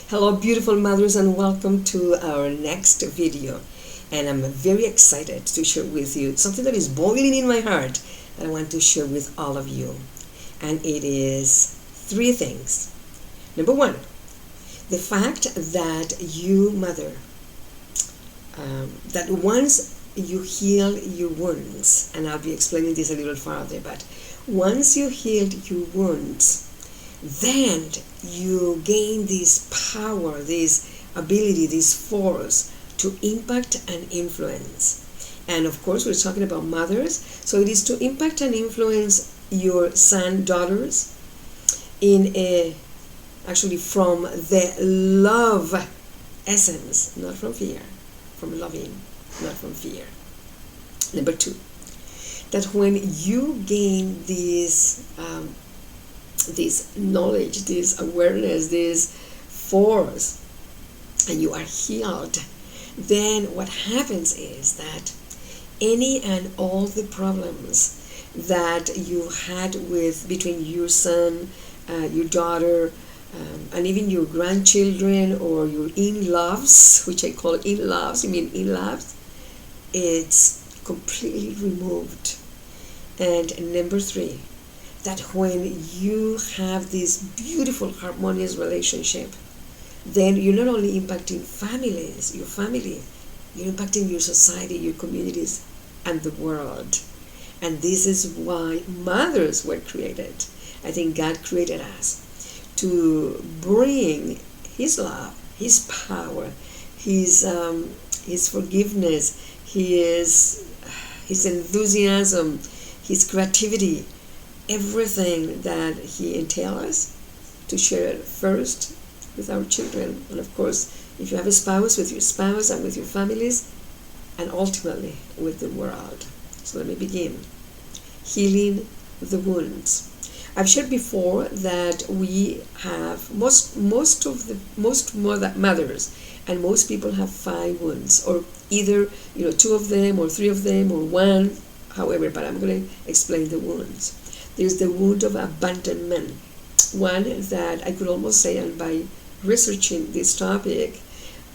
Hello beautiful mothers, and welcome to our next video. And I'm very excited to share with you something that is boiling in my heart that I want to share with all of you. And it is three things. Number one, the fact that you mother, that once you heal your wounds, and I'll be explaining this a little further, but once you healed your wounds, then you gain this power, this ability, this force to impact and influence. And of course, we're talking about mothers, so it is to impact and influence your son, daughters, in a actually from the love essence, not from fear, from loving, not from fear. Number two, that when you gain this knowledge, this awareness, this force, and you are healed, then what happens is that any and all the problems that you had with between your son, your daughter, and even your grandchildren or your in-laws, which I call in-laws, you mean in-laws, it's completely removed. And number three, that when you have this beautiful harmonious relationship, then you're not only impacting families, your family, you're impacting your society, your communities, and the world. And this is why mothers were created. I think God created us to bring His love, His power, His forgiveness, His enthusiasm, His creativity, everything that He entails us, to share it first with our children, and of course, if you have a spouse, with your spouse and with your families, and ultimately with the world. So let me begin. Healing the wounds. I've shared before that we have most mothers and most people have 5 wounds, or either 2 of them or 3 of them or 1, however. But I'm going to explain the wounds. There's the wound of abandonment, one that I could almost say, and by researching this topic,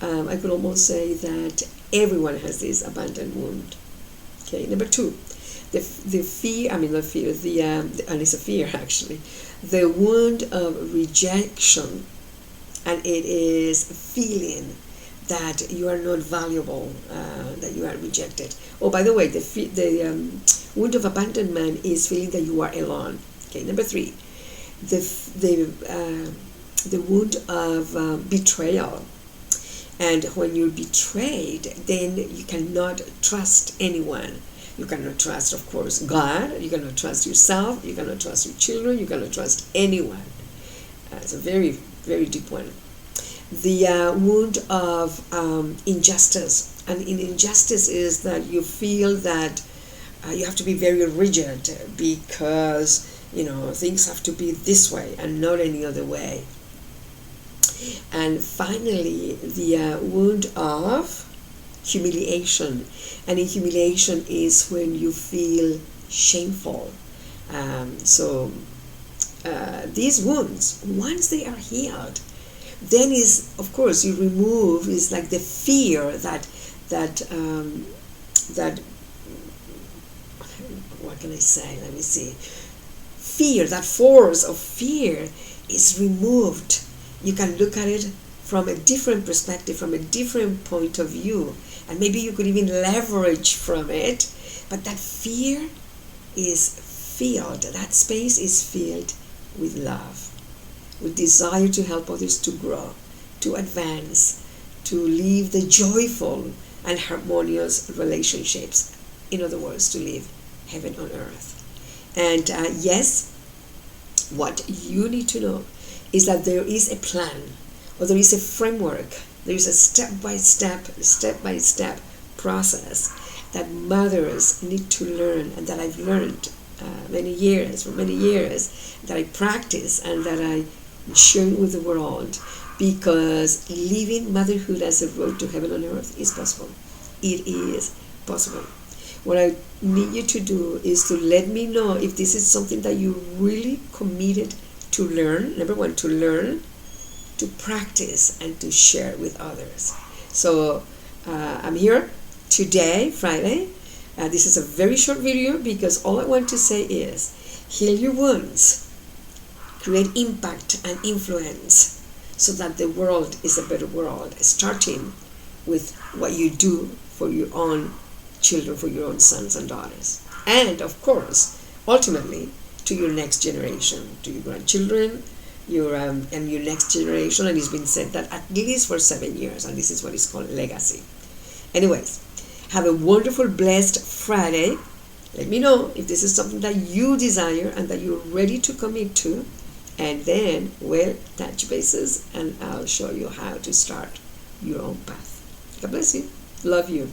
I could almost say that everyone has this abandoned wound. Okay, number 2, the fear. I mean, not fear. And it's a fear actually. The wound of rejection, and it is feeling that you are not valuable, that you are rejected. Oh, by the way, the wound of abandonment is feeling that you are alone. Okay, number 3, the wound of betrayal. And when you're betrayed, then you cannot trust anyone. You cannot trust, of course, God. You cannot trust yourself. You cannot trust your children. You cannot trust anyone. It's a very, very deep one. The wound of injustice. And in injustice is that you feel that you have to be very rigid because things have to be this way and not any other way. And finally, the wound of humiliation. And in humiliation is when you feel shameful. So these wounds, once they are healed, then is, of course, you remove, is like the fear that what can I say? Let me see. Fear, that force of fear is removed. You can look at it from a different perspective, from a different point of view, and maybe you could even leverage from it. But that fear is filled, that space is filled with love, with desire to help others to grow, to advance, to live the joyful and harmonious relationships. In other words, to live heaven on earth. And yes, what you need to know is that there is a plan, or there is a framework, there is a step-by-step process that mothers need to learn, and that I've learned for many years, that I practice and that I share with the world, because living motherhood as a road to heaven on earth is possible. It is possible. What I need you to do is to let me know if this is something that you really committed to learn. Number 1, to learn, to practice and to share with others. So I'm here today, Friday. This is a very short video because all I want to say is heal your wounds, create impact and influence so that the world is a better world, starting with what you do for your own children, for your own sons and daughters. And of course, ultimately, to your next generation, to your grandchildren, and your next generation. And it's been said that at least for 7 years, and this is what is called legacy. Anyways, have a wonderful, blessed Friday. Let me know if this is something that you desire and that you're ready to commit to. And then we'll touch bases and I'll show you how to start your own path. God bless you. Love you.